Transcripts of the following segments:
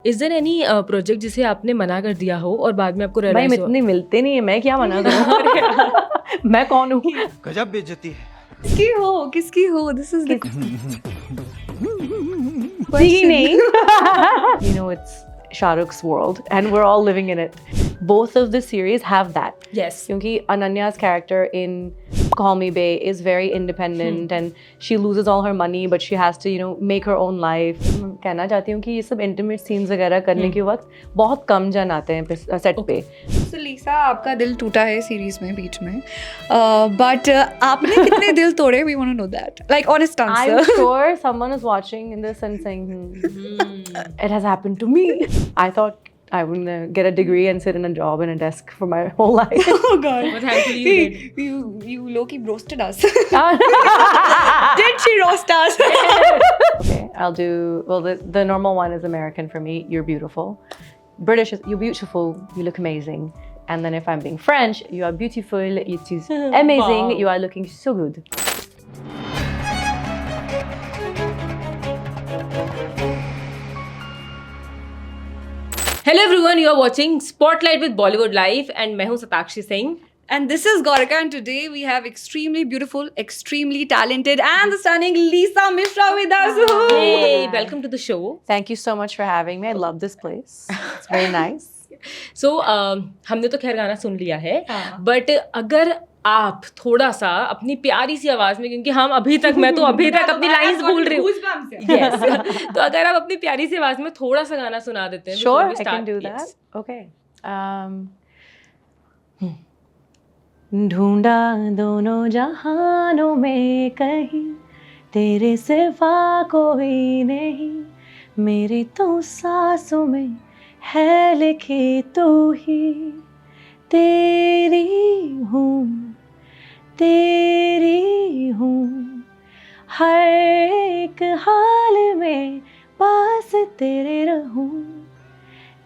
Is there any project जिसे आपने मना कर दिया हो और बाद में आपको भाई रियलाइज हो? इतने मिलते नहीं है, मैं क्या मना करूँ? मैं कौन हूँ? गजब बेइज्जती है। किसकी हो दिस इज द He नहीं. You know, it's Shahrukh's world and we're all living in it. Both of the series have that. Yes. क्योंकि Ananya's character in Call Me Bae is very independent and she loses all her money but she has to, you know, make her own life. मैं कहना चाहती हूँ कि ये सब intimate scenes वगैरह करने के वक्त बहुत कम जन आते हैं सेट पे. So लीसा आपका दिल टूटा है सीरीज में बीच में बट आपने कितने दिल तोड़े we want to know that like honest answer. I'm sure someone is watching in this and saying, it has happened to me. I thought I would get a degree and sit in a job in a desk for my whole life. Oh god. But thankfully you did. You low-key roasted us. Did she roast us? Okay, I'll do, well, the normal one is American for me. You're beautiful. British is, you're beautiful, you look amazing. And then if I'm being French, you are beautiful, it is amazing, Wow. you are looking so good. Hello everyone, you are watching Spotlight with Bollywood life and मैं हूं Satakshi Singh. And this is Gorika, and today we have extremely beautiful, extremely talented, and the stunning Lisa Mishra with us. Hey, welcome to the show. Thank you so much for having me. I love this place. It's very nice. So हमने तो खैर गाना सुन लिया है, हाँ. But अगर आप थोड़ा सा अपनी प्यारी सी आवाज में, क्योंकि हम मैं तो अभी तक अपनी लाइंस भूल रही हूँ. Yes. तो अगर आप अपनी प्यारी सी आवाज में थोड़ा सा गाना सुना देते हैं. Sure, before we I can start. do that. Yes. Okay. ढूंढा दोनों जहानों में कहीं तेरे सिवा कोई नहीं, मेरी तो सांसों में है लिखी तू ही, तेरी हूँ हर एक हाल में पास तेरे रहूं,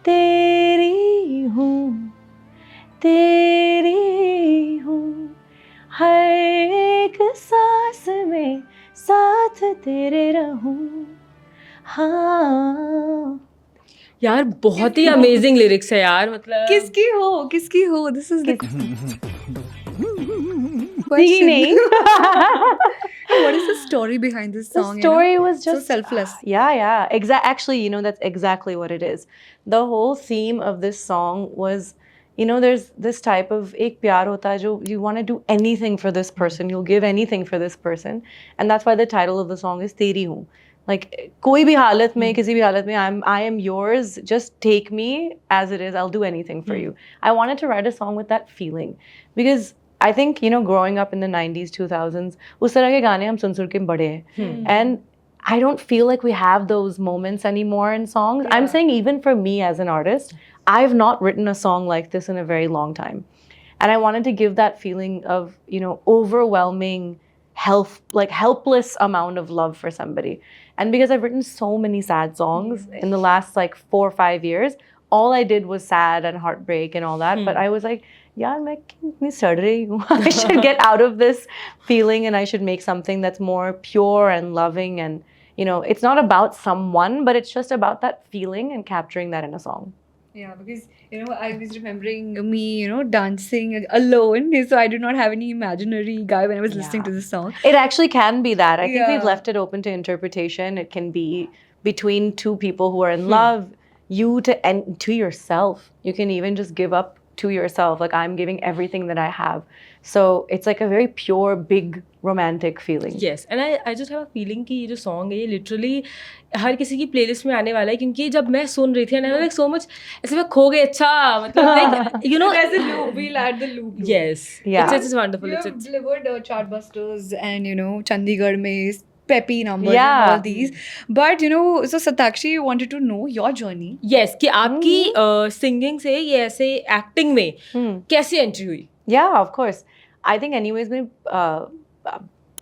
तेरी हूँ हर एक सांस में साथ तेरे रहूं. हाँ, यार बहुत ही अमेजिंग लिरिक्स है यार. मतलब किसकी हो दिस इज द नहीं नहीं. What is the story behind this song? The story was so just selfless. Yeah. Actually, you know, that's exactly what it is. The whole theme of this song was, you know, there's this type of ek pyar hota hai jo you want to do anything for this person, you'll give anything for this person, and that's why the title of the song is Teri Hoon. Like koi bhi halat mein, kisi bhi halat mein, I am yours, just take me as it is, I'll do anything for you. I wanted to write a song with that feeling because I think, you know, growing up in the 90s, 2000s, उस तरह के गाने हम सुन के बड़े हैं. And I don't feel like we have those moments anymore in songs. I'm saying even for me as an artist, I've not written a song like this in a very long time. And I wanted to give that feeling of, you know, overwhelming helpless amount of love for somebody. And because I've written so many sad songs in the last like 4 or 5 years, all I did was sad and heartbreak and all that. But I was like, yeah, I should get out of this feeling and I should make something that's more pure and loving. And, you know, it's not about someone, but it's just about that feeling and capturing that in a song. Yeah, because, you know, I was remembering me, you know, dancing alone. So I do not have any imaginary guy when I was listening to this song. It actually can be that. I think we've Yeah. left it open to interpretation. It can be between two people who are in love, you to yourself. You can even just give up to yourself. Like, I'm giving everything that I have. So it's like a very pure, big, romantic feeling. yes, and I just have a feeling कि ये जो song है ये literally हर किसी की playlist में आने वाला है, क्योंकि जब मैं सुन रही थी and I was like so much ऐसे मैं खो गई. अच्छा, मतलब like you know, There's a loop. We'll add the loop. yes, Yeah. it's wonderful. You It's have delivered Chartbusters and, you know, Chandigarh mein peppy numbers Yeah. and all these. But, you know, so Satakshi wanted to know your journey. yes कि आपकी singing से ये ऐसे acting में कैसे entry हुई? Yeah, of course. I think anyways,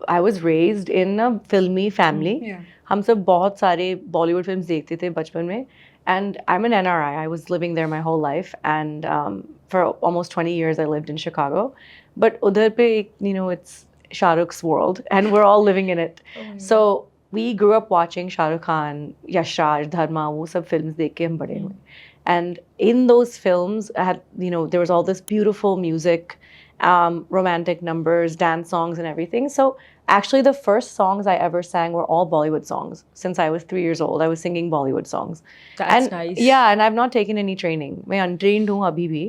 I was raised in a filmy family. Yeah. हम सब बहुत सारे Bollywood films देखते थे बचपन में. And I'm an NRI. I was living there my whole life. And for almost 20 years, I lived in Chicago. But udhar pe, you know, it's Shahrukh's world. And we're all living in it. So we grew up watching Shah Rukh Khan, Yash Raj, Dharma, वो सब films देख के हम बड़े हुए. And in those films, there was all this beautiful music, romantic numbers, dance songs, and everything. So actually, the first songs I ever sang were all Bollywood songs. Since I was 3 years old, I was singing Bollywood songs. That's nice. Yeah, and I've not taken any training. मैं untrained हूँ अभी भी.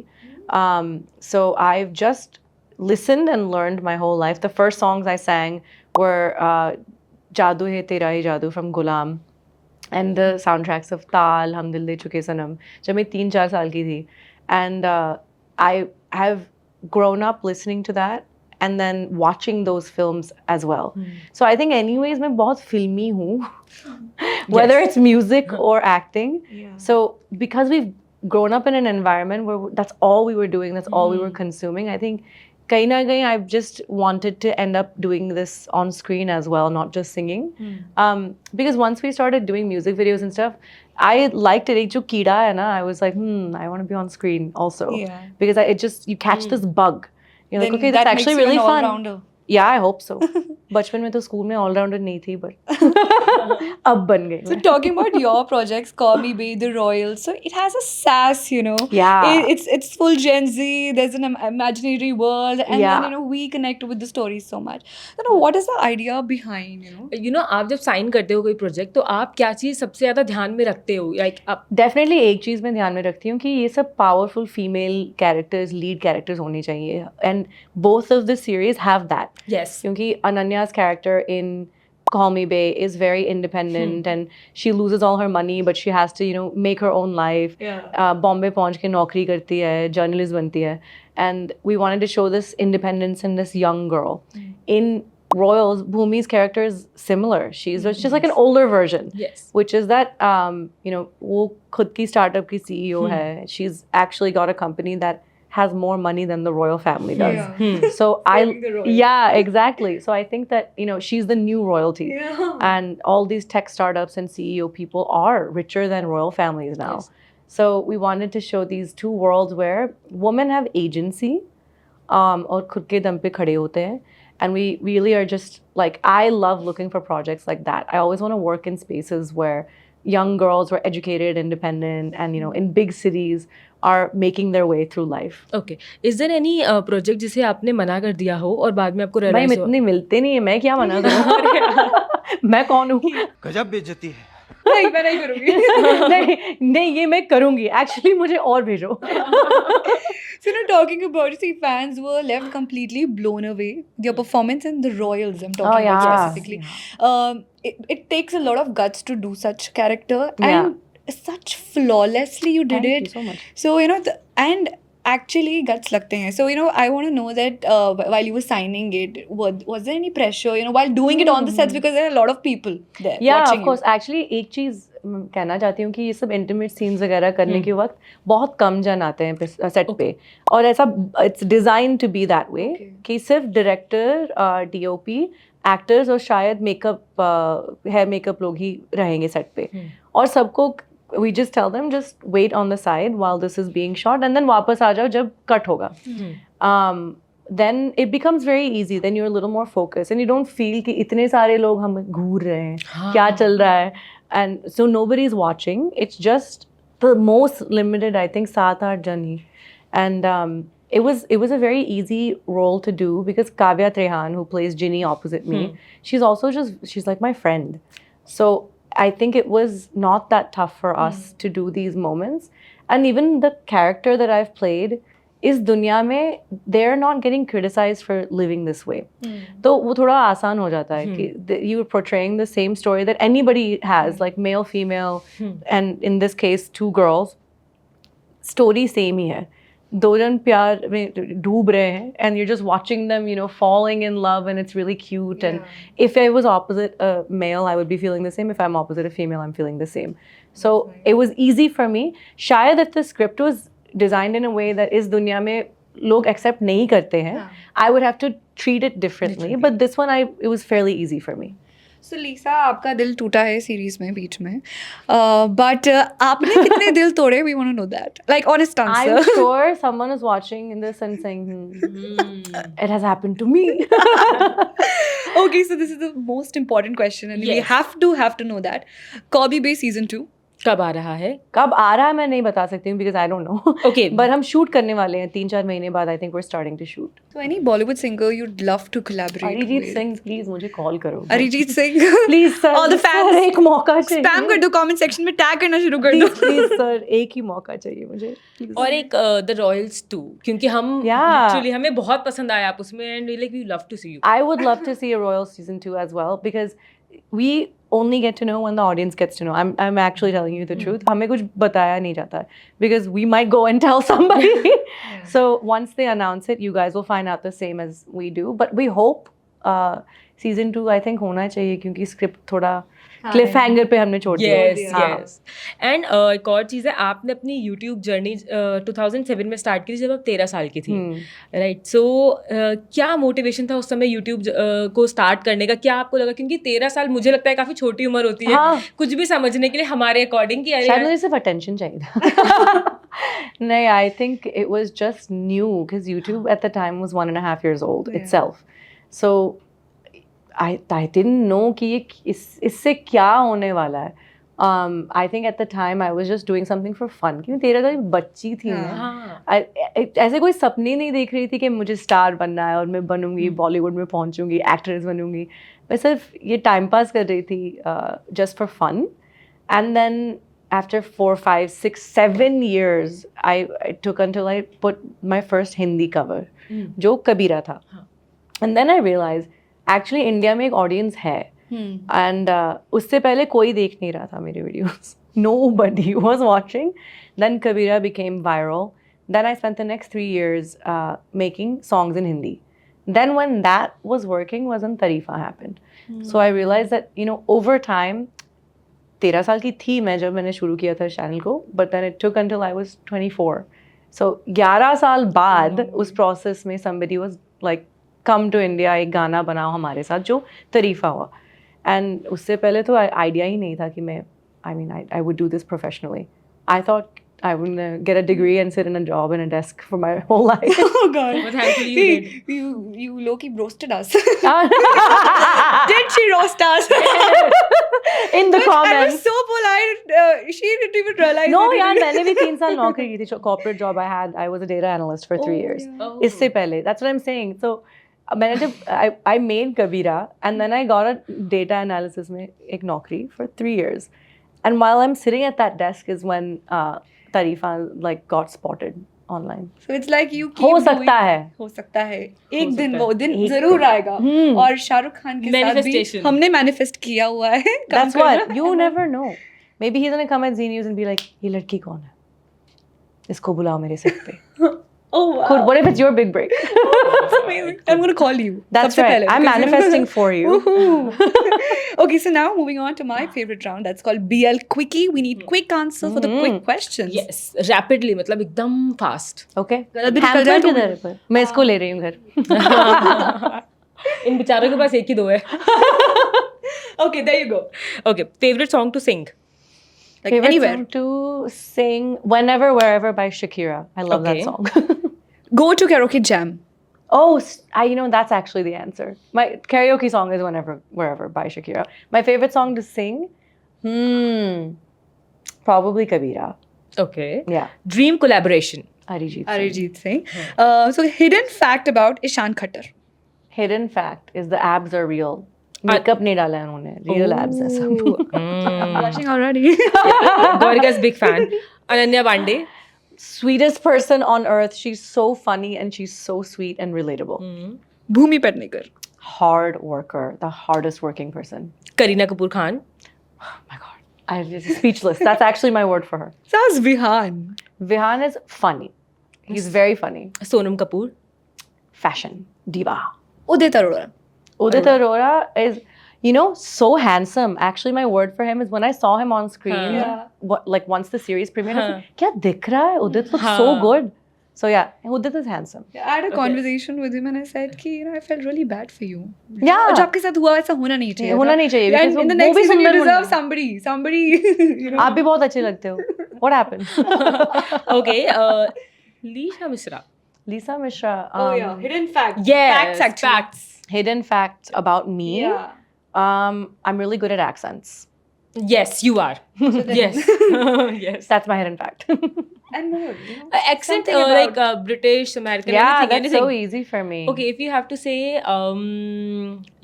So I've just listened and learned my whole life. The first songs I sang were Jadoo Hai Tera Hi Jadoo from Gulam. And the soundtracks of Taal, Hum Dil De Chuke Sanam, जब मैं 3-4 साल की थी. And I have grown up listening to that and then watching those films as well. So I think anyways मैं बहुत filmy हूँ, whether it's music or acting. Yeah. So because we've grown up in an environment where that's all we were doing, that's all we were consuming, I think kahin na kahin I've just wanted to end up doing this on screen as well, not just singing. Because once we started doing music videos and stuff, I liked it. Ek jo keeda hai na, I was like, I want to be on screen also. Yeah. Because you catch this bug. You're like, Then okay, that that's makes actually you really an fun. all-rounder. Yeah, I hope so. बचपन में तो school में allrounder नहीं थी, but अब बन गई So मैं. talking about your projects, Call Me Babe, The Royal, so it has a sass, Yeah. It's full Gen Z. There's an imaginary world, and Yeah. then we connect with the stories so much. So what is the idea behind आप जब sign करते हो कोई project तो आप क्या चीज़ सबसे ज़्यादा ध्यान में रखते हो? लाइक आप डेफिनेटली एक चीज़ मैं ध्यान में रखती हूँ कि ये सब powerful female characters, lead characters होनी चाहिए. And both of the series have that. Yes क्योंकि अनन्या's character in Call Me Bae is very independent and she loses all her money but she has to make her own life. Bombay पहुंच के नौकरी करती है, journalist बनती है, and we wanted to show this independence in this young girl. In Royals, Bhumi's character is similar. She's just like an older version. Yes. Which is that वो खुद की startup की CEO है. She's actually got a company that has more money than the royal family does. Yeah. So Like the royal. yeah, exactly. So I think that she's the new royalty. Yeah. And all these tech startups and CEO people are richer than royal families now. Yes. So we wanted to show these two worlds where women have agency और खुद के दम पे खड़े होते हैं. And we really are just like, I love looking for projects like that. I always want to work in spaces where young girls were educated, independent, and in big cities are making their way through life. Okay. Is there any project जिसे आपने मना कर दिया हो और बाद में आपको भाई रियलाइज हो? इतने मिलते नहीं है, मैं क्या मना करूँ? मैं कौन हूँ? गजब बेइज्जती है. नहीं, मैं नहीं करूँगी. नहीं ये मैं करूँगी. एक्चुअली मुझे और भेजो. So talking about it, see, fans were left completely blown away. Their performance in The Royals, I'm talking about yeah. specifically. It takes a lot of guts to do such character, Yeah. and such flawlessly you did Thank it. you so much. So and actually guts लगते हैं. So I want to know that while you were signing it, was there any pressure? While doing it on the sets, because there are a lot of people there Yeah, watching of course. Actually, एक चीज़ कहना चाहती हूँ कि ये सब intimate scenes वगैरह करने के वक्त बहुत कम जन आते हैं सेट पे, और ऐसा it's design to be that way कि सिर्फ डायरेक्टर, DOP, एक्टर्स और शायद मेकअप, हेयर मेकअप लोग ही रहेंगे सेट पे, और सबको we just tell them just wait on the side while this is being shot and then वापस आ जाओ जब कट होगा. Then it becomes very easy. Then you're a little more focused and you don't feel कि इतने सारे लोग हम घूर रहे हैं, क्या चल रहा है, and so nobody is watching. It's just the most limited, I think, 7-8 जन ही. And it was a very easy role to do because Kavya Trehan, who plays Ginny opposite me, she's like my friend. So I think it was not that tough for us to do these moments. And even the character that I've played, इस दुनिया में they're not getting criticized for living this way. तो वो थोड़ा आसान हो जाता है कि you are portraying the same story that anybody has, like male, female, and in this case 2 girls. Story same ही है. 2 जन प्यार में डूब रहे हैं and you're just watching them, falling in love, and it's really cute. And if I was opposite a male, I would be feeling the same. If I'm opposite a female, I'm feeling the same. So it was easy for me. शायद if the script was designed in a way that इस दुनिया में लोग accept नहीं करते हैं, I would have to treat it differently. But this one, it was fairly easy for me. So Lisa, आपका दिल टूटा है सीरीज में बीच में, but आपने कितने दिल तोड़े? We want to know that. Like honest answer. I'm sure someone is watching in this and saying, it has happened to me. Okay, so this is the most important question, and we Yes. have to know that. Corby Bay season 2. कब आ रहा है? कब आ रहा है मैं नहीं बता सकती हूँ because I don't know. Okay. But हम shoot करने वाले हैं 3-4 महीने बाद. I think we're starting to shoot. So any Bollywood singer you'd love to collaborate Arijit with? Singh please मुझे कॉल करो. Arijit Singh. Please sir. All the fans. एक मौका चाहिए. Spam कर दो comment section में tag करना शुरू कर दो. प्लीज सर एक ही मौका चाहिए मुझे. Please. और एक द रॉयल्स 2 क्योंकि हम Yeah. literally हमें बहुत पसंद आया आप उसमें and like we love to see you. I would love to see a Royal season 2 as well because we only get to know when the audience gets to know. I'm actually telling you the truth. हमें कुछ बताया नहीं जाता है because we might go and tell somebody. So once they announce it, you guys will find out the same as we do. But we hope season 2 I think होना चाहिए क्योंकि script थोड़ा cliffhanger पे हमने छोड़ दिया. यस यस एंड एक और चीज़ है आपने अपनी यूट्यूब जर्नी 2007 में स्टार्ट की थी जब आप 13 साल की थी राइट. सो क्या मोटिवेशन था उस समय यूट्यूब को स्टार्ट करने का? क्या आपको लगा क्योंकि 13 साल मुझे लगता है काफ़ी छोटी उम्र होती है हाँ. कुछ भी समझने के लिए हमारे अकॉर्डिंग कि शायद मुझे सिर्फ attention चाहिए था. नहीं, I think it was just new because YouTube at the time was 1.5 years old itself. So I didn't know कि ये इससे क्या होने वाला है. I think at the time I was just doing something for fun. क्योंकि 13 साल की बच्ची थी मैं. हाँ. ऐसे कोई सपने नहीं देख रही थी कि मुझे स्टार बनना है और मैं बनूंगी बॉलीवुड में पहुंचूंगी एक्ट्रेस बनूंगी. मैं सिर्फ ये टाइम पास कर रही थी just for fun. And then after 4, 5, 6, 7 years I took until I put my first Hindi cover जो कबीरा था. And then I realized actually India में एक ऑडियंस है एंड उससे पहले कोई देख नहीं रहा था मेरे videos. Nobody was watching. Then Kabira became viral. Then I spent the next 3 years making songs in Hindi. Then when that was working was when Tarifa happened. So I realized that over time 13 साल की थी मैं जब मैंने शुरू किया था channel को, but then it took until I was 24. So 11 साल बाद उस प्रोसेस में somebody was like come to India, एक गाना बनाओ हमारे साथ जो तरीफा हुआ. And उससे पहले तो आइडिया ही नहीं था कि मैं I would do this professionally. I thought I would get a degree and sit in a job in a desk for my whole life. Oh God. But thankfully you did. You low-key roasted us. Did she roast us? In the I was comments. so polite. She didn't even realize. No it. यार मैंने भी 3 साल नौकरी की थी. Corporate job I had. I was a data analyst for 3 years. Oh. इससे पहले. That's what I'm saying. So मैंने जब I made Kabira and then I got a data analysis में एक नौकरी for 3 years. And while I'm sitting at that desk is when Tarifa like got spotted online. So it's like you keep हो doing- सकता है. हो सकता है एक दिन सकता वो दिन एक जरूर दिन. आएगा. और शाहरुख खान के साथ भी Manifestation. हमने मैनिफेस्ट किया हुआ है. काम That's करना. what you never know. Maybe he's gonna come at Z News and be like, ये लड़की कौन है? इसको बुलाओ मेरे सेट पे. Oh wow. Cool. What if it's your big break? That's amazing. I'm gonna call you. That's सबसे right. पहले, I'm because- manifesting for you. Woohoo. Okay, so now moving on to my favorite round. That's called BL Quickie. We need quick answers for the quick questions. Yes, rapidly मतलब एकदम fast. Okay. गलत भी निकल जाए Hamper तो- किधर है पर? मैं इसको ले रही हूँ घर. इन बेचारों के पास एक ही दो है. Okay, there you go. Okay, favorite song to sing. Like Favorite anywhere. song to sing Whenever Wherever by Shakira. I love Okay. that song. Go to karaoke jam. Oh, that's actually the answer. My karaoke song is Whenever Wherever by Shakira. My favorite song to sing? Probably Kabira. Okay. Yeah. Dream collaboration. Arijit Singh. Arijit Singh. So hidden fact about Ishan Khattar. Hidden fact is the abs are real. Makeup नहीं डाला है उन्होंने. Real abs है सब. Blushing already. Gaurika's big fan. Ananya Pandey. Sweetest person on earth. She's so funny and she's so sweet and relatable. Bhumi Pednekar. Hard worker. The hardest working person. Kareena Kapoor Khan. Oh my God. I'm just speechless. That's actually my word for her. So how's Vihan? Vihan is funny. He's very funny. Sonam Kapoor. Fashion. Diva. Udit Arora. Udit Arora is, so handsome. Actually, my word for him is when I saw him on screen, Yeah. like once the series premiered, I said, क्या दिख रहा है? Udit looks so good. So yeah, Udit is handsome. I had a conversation with him and I said कि I felt really bad for you. Yeah. जो आपके साथ हुआ ऐसा होना नहीं चाहिए. होना नहीं चाहिए, because And in the वो next भी season you सुंदर deserve होना somebody. आप भी बहुत अच्छे लगते हो. What happened? Okay. Lisha Misra. Lisa Mishra. hidden facts. Yes, Facts actually. facts. Hidden fact about me. Yeah. I'm really good at accents. Yes, you are. Yes. Yes. That's my hidden fact. And more, Accent something about- like British, American, yeah, anything, that's anything. so easy for me. Okay, if you have to say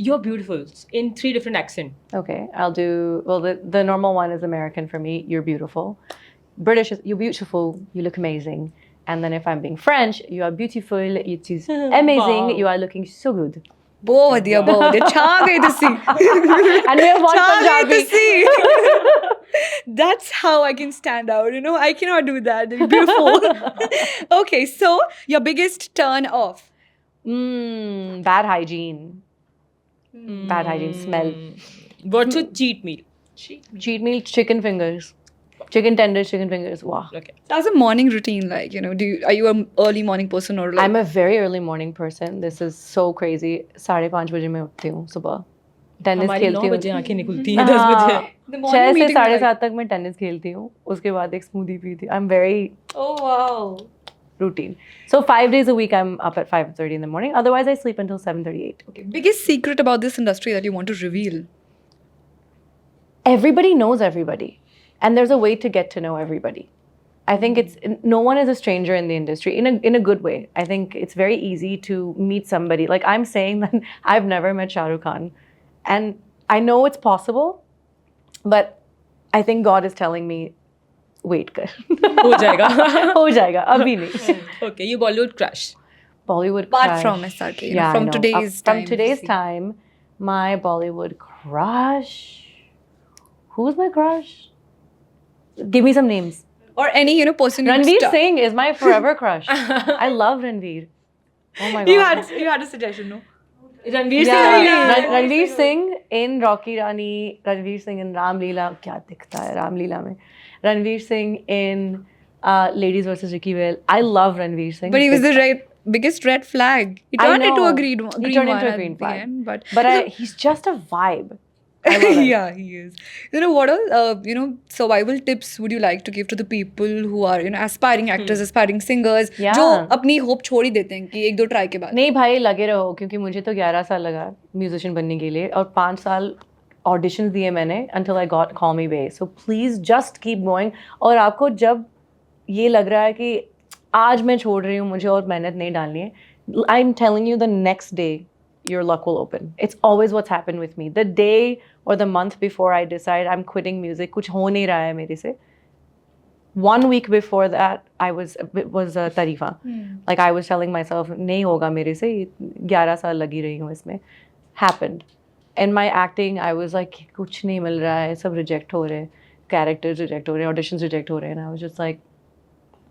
you're beautiful in 3 different accents. Okay, I'll do. Well, the normal one is American for me. You're beautiful. British is you're beautiful. You look amazing. And then if I'm being French, you are beautiful. It is amazing. Wow. You are looking so good. बहुत बढ़िया, बहुत बढ़िया. छा गई तुसी. And we have one छा गई Punjabi. तुसी. That's how I can stand out. I cannot do that. Beautiful. Okay, so your biggest turn off. Bad hygiene. Bad hygiene smell. What's your cheat meal? Cheat meal: chicken fingers, chicken tenders, chicken fingers. Wow. Okay. How's a morning routine like? Are you an early morning person or like? I'm a very early morning person. This is so crazy. 5:30 बजे मैं उठती हूँ सुबह. Tennis हमारी 9 खेलती बजे हूँ. आंखें निकलती हैं 10 बजे. हाँ. The 6 morning से meeting is like- 7:30 तक मैं टेनिस खेलती हूँ. उसके बाद एक स्मूदी पीती. I'm very Oh wow. routine. So 5 days a week I'm up at 5:30 in the morning. Otherwise I sleep until 7:38. Okay. Biggest secret about this industry that you want to reveal? Everybody knows everybody, and there's a way to get to know everybody. I think it's no one is a stranger in the industry in a good way. I think it's very easy to meet somebody. Like I'm saying that I've never met Shah Rukh Khan, and I know it's possible, but I think God is telling me, wait, kar. हो जाएगा. हो जाएगा, अभी नहीं. Okay, you Bollywood crush. Bollywood Apart crush. from SRK, yeah, from I know. today's From time, today's see. time, my Bollywood crush. Who's my crush? Give me some names. Or any person. you Ranveer stu- Singh is my forever crush. I love Ranveer. Oh my god. You had a suggestion, no? Ranveer yeah, Singh. yeah. Ranveer Singh in Rocky Rani, Ranveer Singh in Ram Leela. क्या दिखता है Ram Leela में? Ranveer Singh in Ladies vs. Ricky Vale. I love Ranveer Singh. But he was the biggest red flag. He I turned into a know. green He turned one into a at green the flag. end, but he's just a vibe. I love it. yeah, he is. What all survival tips would you like to give to the people who are aspiring actors, aspiring singers, Yeah. जो अपनी hope छोड़ ही देते हैं कि 1-2 try के बाद. नहीं भाई लगे रहो क्योंकि मुझे तो 11 साल लगा म्यूजिशियन बनने के लिए और 5 साल ऑडिशंस दिए मैंने until I got Call Me Bae. So please just keep going. और आपको जब ये लग रहा है कि आज मैं छोड़ रही हूँ मुझे और मेहनत नहीं डालनी है, I'm telling you the next day your luck will open. It's always what's happened with me. The day or the month before I decide I'm quitting music, कुछ हो नहीं रहा है मेरे से. 1 week before that, it was Tarifa. Like I was telling myself, नहीं होगा मेरे से, 11 साल लगी रही हूँ इसमें. Happened. In my acting, I was like, कुछ नहीं मिल रहा है, सब reject हो रहे हैं, characters reject हो रहे हैं, auditions reject हो रहे हैं. And I was just like,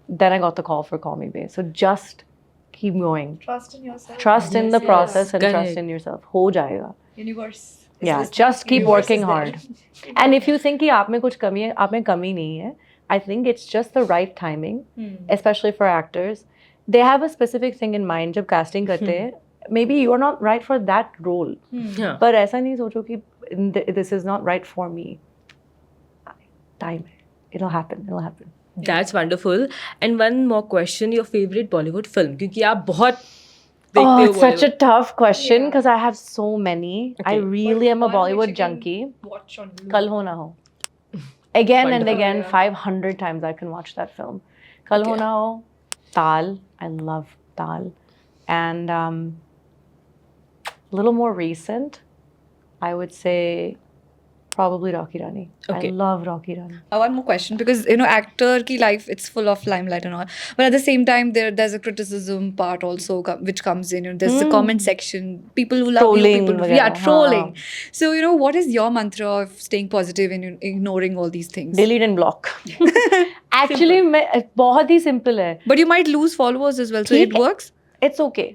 then I got the call for Call Me Bae. So just keep going. Trust in yourself. Trust in the process and Correct. trust in yourself. हो जाएगा. Universe. Yeah, just keep working hard. And if you think कि आप में कुछ कमी है, आप में कमी नहीं है. I think it's just the right timing, especially for actors. They have a specific thing in mind जब casting करते हैं. Maybe you are not right for that role. हाँ. पर ऐसा नहीं सोचो कि this is not right for me. Time है. It'll happen. It'll happen. That's wonderful. And one more question, your favorite Bollywood film? क्योंकि आप बहुत देखते Oh, हो it's such a Bollywood. tough question Yeah. because I have so many. I Okay. really am a One which Bollywood you can junkie. Watch on Kal Ho Na Ho. Again and Wonderful. again, 500 times I can watch that film. Kal Ho Okay. Na Ho, Tal. I love Tal. And a little more recent, I would say probably Rocky Rani. Okay. I love Rocky Rani. One more question, because actor ki life, it's full of limelight and all, but at the same time there's a criticism part also which comes in. There's the comment section, people who love Trolling you, people who, वगैरह, trolling. So what is your mantra of staying positive and ignoring all these things? Delete and block. Actually, बहुत ही simple है. But you might lose followers as well, so it ठीक है. works. It's okay.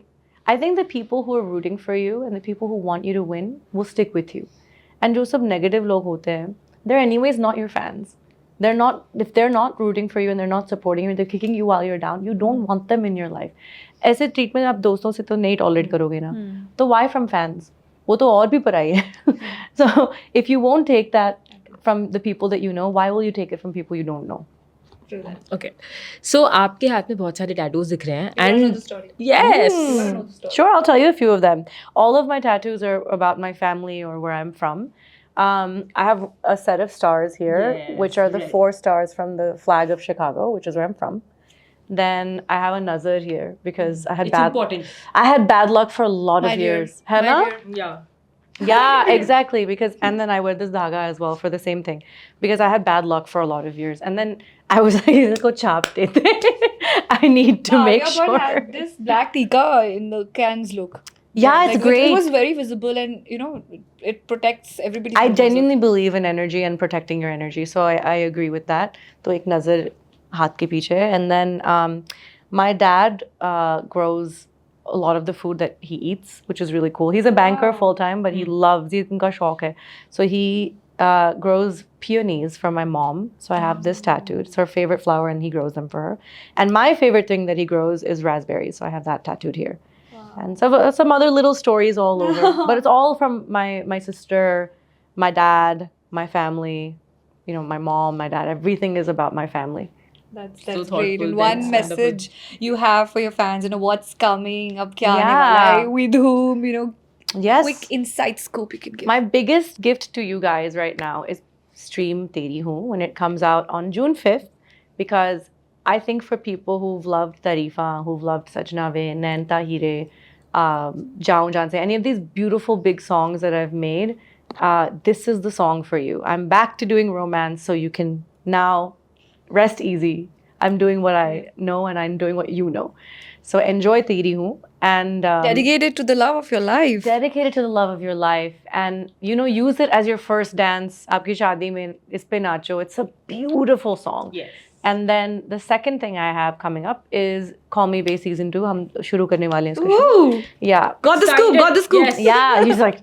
I think the people who are rooting for you and the people who want you to win will stick with you. And जो सब negative लोग होते हैं, they're anyways not your fans. If they're not rooting for you and they're not supporting you, they're kicking you while you're down, you don't want them in your life. ऐसे treatment आप दोस्तों से तो नहीं tolerate करोगे ना. तो why from fans? वो तो और भी पराई है. So if you won't take that from the people that you know, why will you take it from people you don't know? Okay so आपके हाथ में बहुत सारे टैटूज दिख रहे हैं You wanna know and the story? Yes You wanna know the story? Sure, I'll tell you a few of them. All of my tattoos are about my family or where I'm from. I have a set of stars here, Yes, which are the right. 4 stars from the flag of Chicago, which is where I'm from. Then I have a nazar here because I had it's bad important I had bad luck for a lot My of dear, years. है my ना? dear. या Yeah, exactly. Because and then I wear this dhaga as well for the same thing, because I had bad luck for a lot of years, and then I was like, "Isko chap dete." I need to make Arya Bhatt sure. had this black tika in the Cannes look. Yeah, it's It great. was very visible, and it protects everybody's I composure. genuinely believe in energy and protecting your energy, so I agree with that. तो एक नजर हाथ के पीछे, and then my dad grows a lot of the food that he eats, which is really cool. He's a banker Wow. full time, but he loves ये उनका शौक है. So he grows peonies for my mom. So I have this tattoo. It's her favorite flower, and he grows them for her. And my favorite thing that he grows is raspberries. So I have that tattooed here. And so some other little stories all over, but it's all from my sister, my dad, my family, my mom, my dad. Everything is about my family. That's So great. thoughtful, And one that's wonderful. message you have for your fans, what's coming, ab kya aane Yeah. wala hai, with whom, Yes. quick insight scope you can give. My biggest gift to you guys right now is stream Teri Hoon when it comes out on June 5th, because I think for people who've loved Tarifa, who've loved Sajnave, Nain Tahire, Jaun Jaan Se, any of these beautiful big songs that I've made, this is the song for you. I'm back to doing romance, so you can now rest easy. I'm doing what I know, and I'm doing what you know. So enjoy Teri Hoon, and Dedicated to the love of your life. dedicated to the love of your life, and use it as your first dance. Aapki shaadi mein is pe nacho. It's a beautiful song. Yes And then the second thing I have coming up is Call Me Bae season 2. हम शुरू करने वाले हैं इसको. Ooh, Yeah. got the scoop, got the scoop. Yes. Yeah, he's like,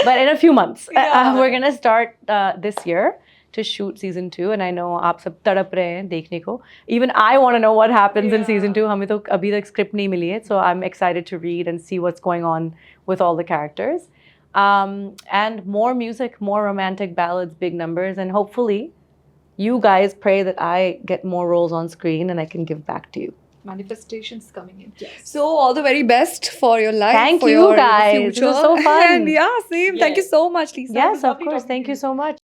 but in a few months. Yeah. We're gonna start this year to shoot season 2, and I know आप सब तड़प रहे हैं देखने को. Even I want to know what happens in season 2. हमें तो अभी तक script नहीं मिली है, so I'm excited to read and see what's going on with all the characters. And more music, more romantic ballads, big numbers, and hopefully you guys pray that I get more roles on screen and I can give back to you. Manifestations coming in. So all the very best for your life. Thank for you, your guys. This future. was so fun. And yeah, same. Thank you Yes. so much, Lisa. It Yes, was of lovely course. talking Thank to you so much.